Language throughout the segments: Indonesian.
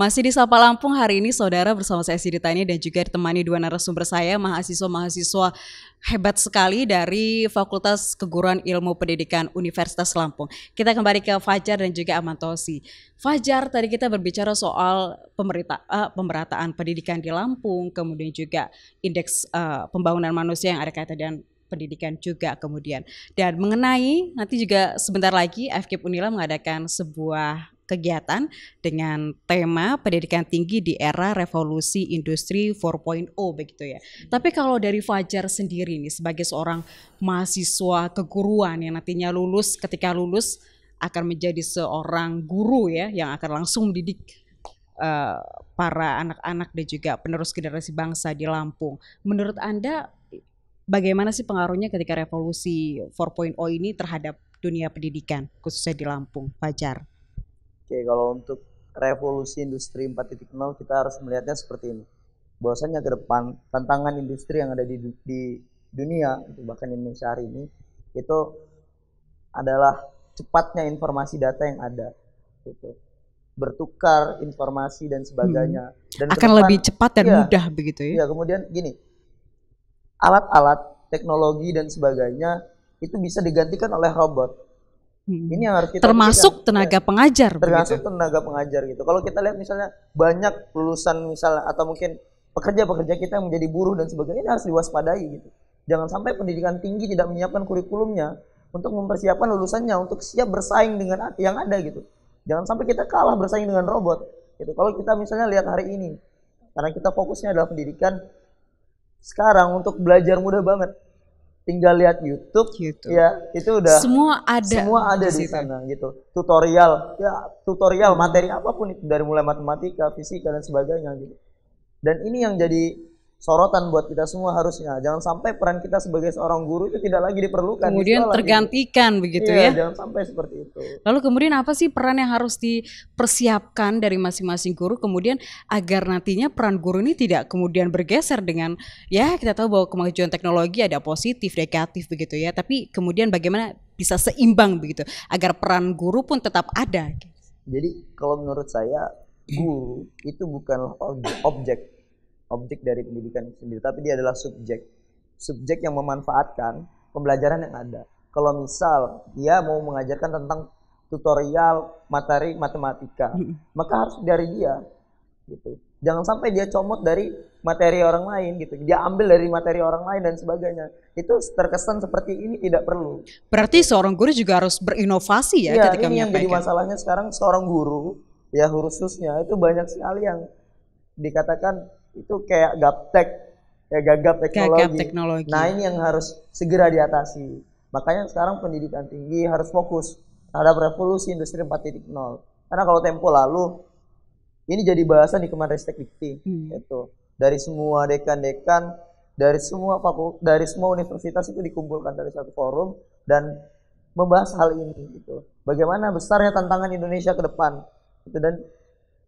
Masih di Sapa Lampung hari ini saudara bersama saya Sidi Tani dan juga ditemani dua narasumber saya mahasiswa-mahasiswa hebat sekali dari Fakultas Keguruan Ilmu Pendidikan Universitas Lampung. Kita kembali ke Fajar dan juga Amantosi. Fajar, tadi kita berbicara soal pemerataan pendidikan di Lampung, kemudian juga indeks pembangunan manusia yang ada kaitan dengan pendidikan juga kemudian. Dan mengenai nanti juga sebentar lagi FKIP Unila mengadakan sebuah kegiatan dengan tema pendidikan tinggi di era revolusi industri 4.0 begitu ya. Tapi kalau dari Fajar sendiri nih sebagai seorang mahasiswa keguruan yang nantinya ketika lulus akan menjadi seorang guru ya yang akan langsung mendidik para anak-anak dan juga penerus generasi bangsa di Lampung. Menurut Anda bagaimana sih pengaruhnya ketika revolusi 4.0 ini terhadap dunia pendidikan khususnya di Lampung, Fajar? Oke, kalau untuk revolusi industri 4.0 kita harus melihatnya seperti ini. Bahwasanya ke depan tantangan industri yang ada di dunia, bahkan Indonesia hari ini, itu adalah cepatnya informasi data yang ada. Gitu. Bertukar informasi dan sebagainya. Dan akan lebih cepat dan mudah begitu ya? Iya, kemudian gini, alat-alat, teknologi dan sebagainya itu bisa digantikan oleh robot. Ini yang harus kita termasuk tenaga pengajar. Termasuk tenaga pengajar gitu. Kalau kita lihat misalnya banyak lulusan misalnya atau mungkin pekerja-pekerja kita yang menjadi buruh dan sebagainya, ini harus diwaspadai gitu. Jangan sampai pendidikan tinggi tidak menyiapkan kurikulumnya untuk mempersiapkan lulusannya untuk siap bersaing dengan yang ada gitu. Jangan sampai kita kalah bersaing dengan robot gitu. Kalau kita misalnya lihat hari ini, karena kita fokusnya adalah pendidikan, sekarang untuk belajar mudah banget. Tinggal lihat YouTube, ya itu udah semua ada di sana gitu. Tutorial materi apapun itu dari mulai matematika, fisika dan sebagainya gitu. Dan ini yang jadi sorotan buat kita semua harusnya. Jangan sampai peran kita sebagai seorang guru itu tidak lagi diperlukan. Kemudian tergantikan gitu. Begitu ya. Jangan sampai seperti itu. Lalu kemudian apa sih peran yang harus dipersiapkan dari masing-masing guru kemudian agar nantinya peran guru ini tidak kemudian bergeser dengan ya kita tahu bahwa kemajuan teknologi ada positif, negatif begitu ya. Tapi kemudian bagaimana bisa seimbang begitu agar peran guru pun tetap ada. Jadi kalau menurut saya guru itu bukanlah objek dari pendidikan sendiri, tapi dia adalah subjek yang memanfaatkan pembelajaran yang ada. Kalau misal dia mau mengajarkan tentang tutorial materi matematika, maka harus dari dia gitu. Jangan sampai dia comot dari materi orang lain gitu. Dia ambil dari materi orang lain dan sebagainya. Itu terkesan seperti ini tidak perlu. Berarti seorang guru juga harus berinovasi ya ketika ini menyampaikan. Yang jadi masalahnya sekarang seorang guru ya khususnya itu banyak sekali yang dikatakan itu kayak gagap teknologi. Nah ini yang harus segera diatasi. Makanya sekarang pendidikan tinggi harus fokus terhadap revolusi industri 4.0. Karena kalau tempo lalu ini jadi bahasan di Kemenristek Dikti, gitu. Dari semua dekan-dekan, dari semua universitas itu dikumpulkan dari satu forum dan membahas hal ini, gitu. Bagaimana besarnya tantangan Indonesia ke depan, gitu. Dan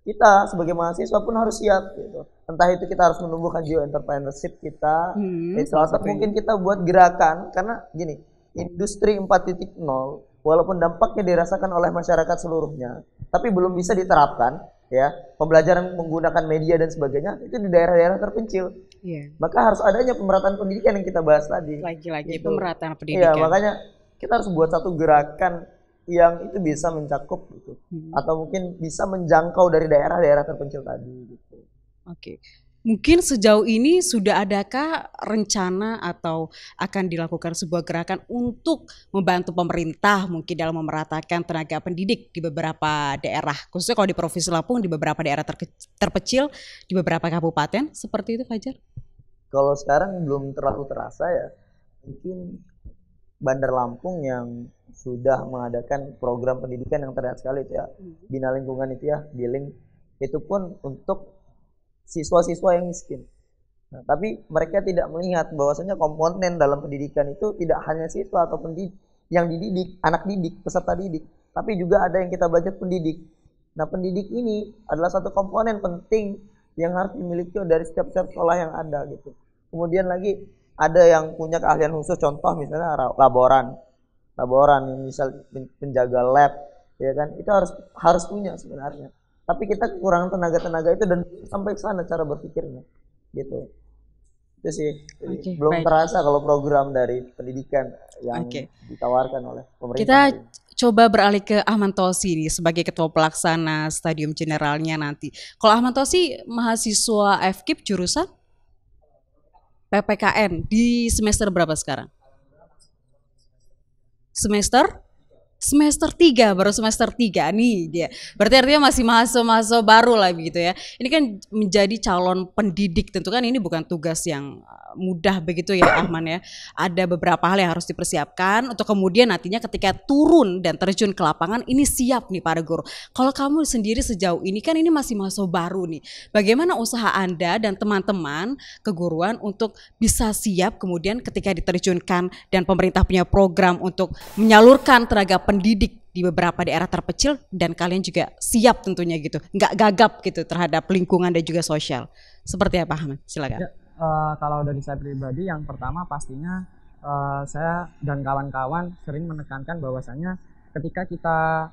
kita sebagai mahasiswa pun harus siap gitu. Entah itu kita harus menumbuhkan jiwa entrepreneurship kita, salah satu mungkin kita buat gerakan karena gini, industri 4.0 walaupun dampaknya dirasakan oleh masyarakat seluruhnya, tapi belum bisa diterapkan ya, pembelajaran menggunakan media dan sebagainya itu di daerah-daerah terpencil. Maka harus adanya pemerataan pendidikan yang kita bahas tadi. Lagi-lagi gitu. Pemerataan pendidikan. Iya, makanya kita harus buat satu gerakan yang itu bisa mencakup gitu, atau mungkin bisa menjangkau dari daerah-daerah terpencil tadi gitu. Oke. Mungkin sejauh ini sudah adakah rencana atau akan dilakukan sebuah gerakan untuk membantu pemerintah mungkin dalam memeratakan tenaga pendidik di beberapa daerah, khususnya kalau di Provinsi Lampung di beberapa daerah terpencil di beberapa kabupaten seperti itu, Fajar? Kalau sekarang belum terlalu terasa ya, mungkin Bandar Lampung yang sudah mengadakan program pendidikan yang terlihat sekali itu ya, Bina Lingkungan itu ya, BILING, itu pun untuk siswa-siswa yang miskin. Nah, tapi mereka tidak melihat bahwasanya komponen dalam pendidikan itu tidak hanya siswa atau yang dididik, anak didik, peserta didik, tapi juga ada yang kita belajar pendidik. Nah, pendidik ini adalah satu komponen penting yang harus dimiliki dari setiap sekolah yang ada gitu. Kemudian lagi ada yang punya keahlian khusus, contoh misalnya laboran yang misal penjaga lab, ya kan, itu harus punya sebenarnya. tapi kita kekurangan tenaga itu dan sampai ke sana cara berpikirnya gitu. Itu sih belum terasa kalau program dari pendidikan yang ditawarkan oleh pemerintah. Kita coba beralih ke Ahmad Tosi nih sebagai ketua pelaksana Stadium Generalnya nanti. Kalau Ahmad Tosi mahasiswa FKIP jurusan PPKN di semester berapa sekarang? Semester 3, baru semester 3 nih dia. Berarti artinya masih mahasiswa baru lah begitu ya. Ini kan menjadi calon pendidik, tentu kan ini bukan tugas yang mudah begitu ya Ahman ya. Ada beberapa hal yang harus dipersiapkan untuk kemudian nantinya ketika turun dan terjun ke lapangan ini siap nih para guru. Kalau kamu sendiri sejauh ini kan ini masih mahasiswa baru nih. Bagaimana usaha Anda dan teman-teman keguruan untuk bisa siap kemudian ketika diterjunkan dan pemerintah punya program untuk menyalurkan tenaga pendidik di beberapa daerah terpencil dan kalian juga siap tentunya gitu, nggak gagap gitu terhadap lingkungan dan juga sosial. Seperti apa Ahmad? Silakan. Ya, kalau dari saya pribadi yang pertama pastinya saya dan kawan-kawan sering menekankan bahwasanya ketika kita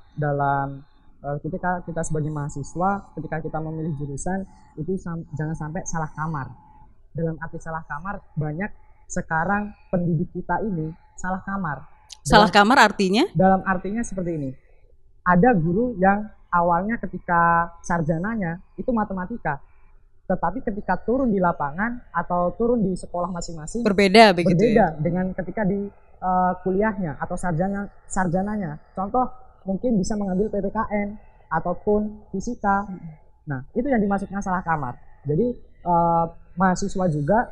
ketika kita sebagai mahasiswa, ketika kita memilih jurusan itu jangan sampai salah kamar. Dalam arti salah kamar, banyak sekarang pendidik kita ini salah kamar. Salah kamar artinya? Dalam artinya seperti ini. Ada guru yang awalnya ketika sarjananya itu matematika. Tetapi ketika turun di lapangan atau turun di sekolah masing-masing berbeda begitu. Berbeda dengan ketika di kuliahnya atau sarjananya. Contoh mungkin bisa mengambil PPKN ataupun fisika. Nah, itu yang dimaksudkan salah kamar. Jadi mahasiswa juga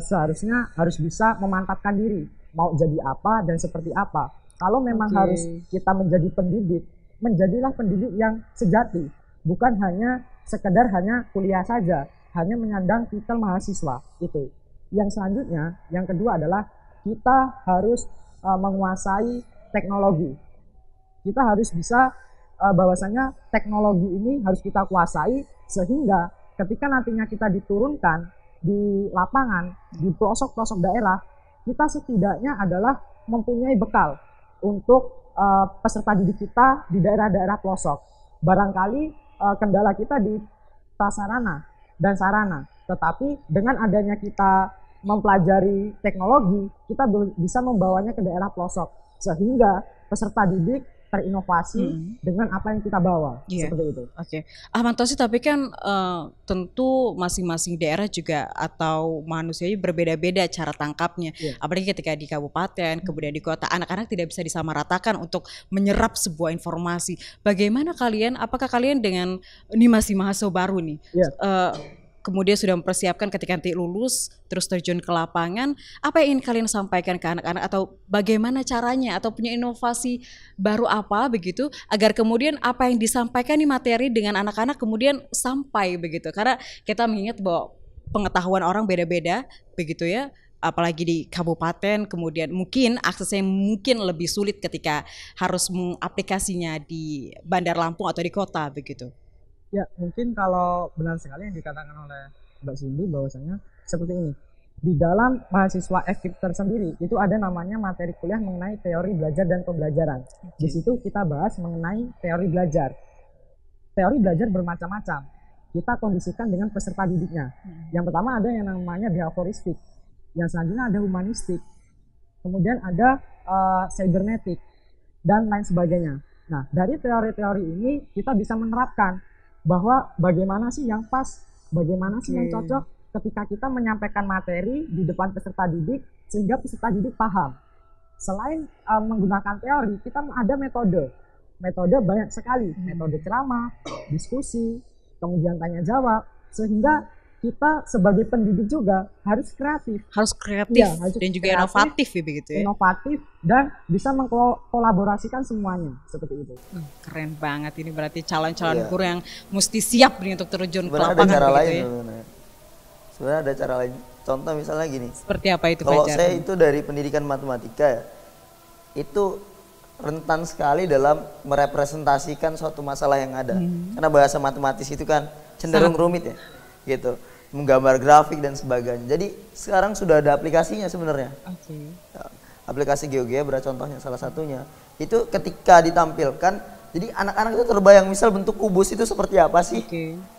seharusnya harus bisa memantapkan diri. Mau jadi apa dan seperti apa. Kalau memang harus kita menjadi pendidik, menjadilah pendidik yang sejati. Bukan hanya sekedar hanya kuliah saja, hanya menyandang titel mahasiswa itu. Yang selanjutnya, yang kedua adalah kita harus menguasai teknologi. Kita harus bisa bahwasanya teknologi ini harus kita kuasai sehingga ketika nantinya kita diturunkan di lapangan, di pelosok-pelosok daerah, kita setidaknya adalah mempunyai bekal untuk peserta didik kita di daerah-daerah pelosok. Barangkali kendala kita di prasarana dan sarana, tetapi dengan adanya kita mempelajari teknologi, kita bisa membawanya ke daerah pelosok sehingga peserta didik terinovasi dengan apa yang kita bawa, seperti itu. Ahmad Tosi, tapi kan tentu masing-masing daerah juga atau manusianya berbeda-beda cara tangkapnya. Apalagi ketika di kabupaten, kemudian di kota, anak-anak tidak bisa disamaratakan untuk menyerap sebuah informasi. Bagaimana kalian? Apakah kalian dengan ini masih mahasiswa baru nih? Kemudian sudah mempersiapkan ketika nanti lulus terus terjun ke lapangan, apa yang ingin kalian sampaikan ke anak-anak atau bagaimana caranya atau punya inovasi baru apa begitu agar kemudian apa yang disampaikan di materi dengan anak-anak kemudian sampai begitu, karena kita mengingat bahwa pengetahuan orang beda-beda begitu ya, apalagi di kabupaten, kemudian mungkin aksesnya mungkin lebih sulit ketika harus mengaplikasinya di Bandar Lampung atau di kota begitu. Ya, mungkin kalau benar sekali yang dikatakan oleh Mbak Cindy bahwasanya seperti ini. Di dalam mahasiswa FKIP tersendiri itu ada namanya materi kuliah mengenai teori belajar dan pembelajaran. Di situ kita bahas mengenai teori belajar. Teori belajar bermacam-macam. Kita kondisikan dengan peserta didiknya. Yang pertama ada yang namanya behavioristik. Yang selanjutnya ada humanistik. Kemudian ada cybernetik dan lain sebagainya. Nah, dari teori-teori ini kita bisa menerapkan bahwa bagaimana sih yang pas, bagaimana sih yang cocok ketika kita menyampaikan materi di depan peserta didik sehingga peserta didik paham. Selain menggunakan teori, kita ada metode banyak sekali, metode ceramah, diskusi, kemudian tanya jawab, sehingga kita sebagai pendidik juga harus kreatif. Harus kreatif dan juga inovatif ya begitu ya. Inovatif dan bisa mengkolaborasikan semuanya seperti itu. Keren banget, ini berarti calon-calon guru yang mesti siap nih untuk terjun ke lapangan. Ada cara lain ya. Sebenarnya ada cara lain. Contoh misalnya gini. Seperti apa itu? Kalau saya itu dari pendidikan matematika ya, itu rentan sekali dalam merepresentasikan suatu masalah yang ada. Karena bahasa matematis itu kan cenderung rumit ya. Gitu, menggambar grafik dan sebagainya. Jadi sekarang sudah ada aplikasinya sebenarnya. Aplikasi GeoGebra contohnya salah satunya. Itu ketika ditampilkan Jadi anak-anak itu terbayang misal bentuk kubus itu seperti apa sih,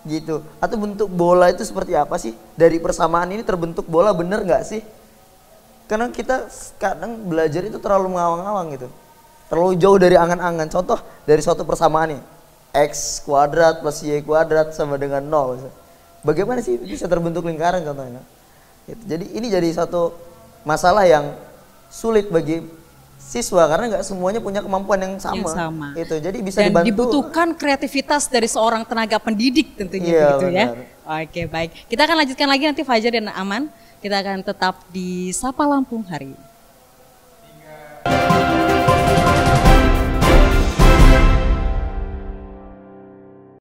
gitu. Atau bentuk bola itu seperti apa sih? Dari persamaan ini terbentuk bola, bener nggak sih? Karena kita kadang belajar itu terlalu mengawang-awang gitu, terlalu jauh dari angan-angan. Contoh dari suatu persamaan nih, x kuadrat plus y kuadrat sama dengan 0. Bagaimana sih bisa terbentuk lingkaran contohnya? Jadi ini jadi satu masalah yang sulit bagi siswa karena nggak semuanya punya kemampuan yang sama. Itu jadi bisa dan dibantu. Dibutuhkan kreativitas dari seorang tenaga pendidik tentunya begitu ya. Oke, baik. Kita akan lanjutkan lagi nanti Fajar dan Aman. Kita akan tetap di Sapa Lampung hari ini.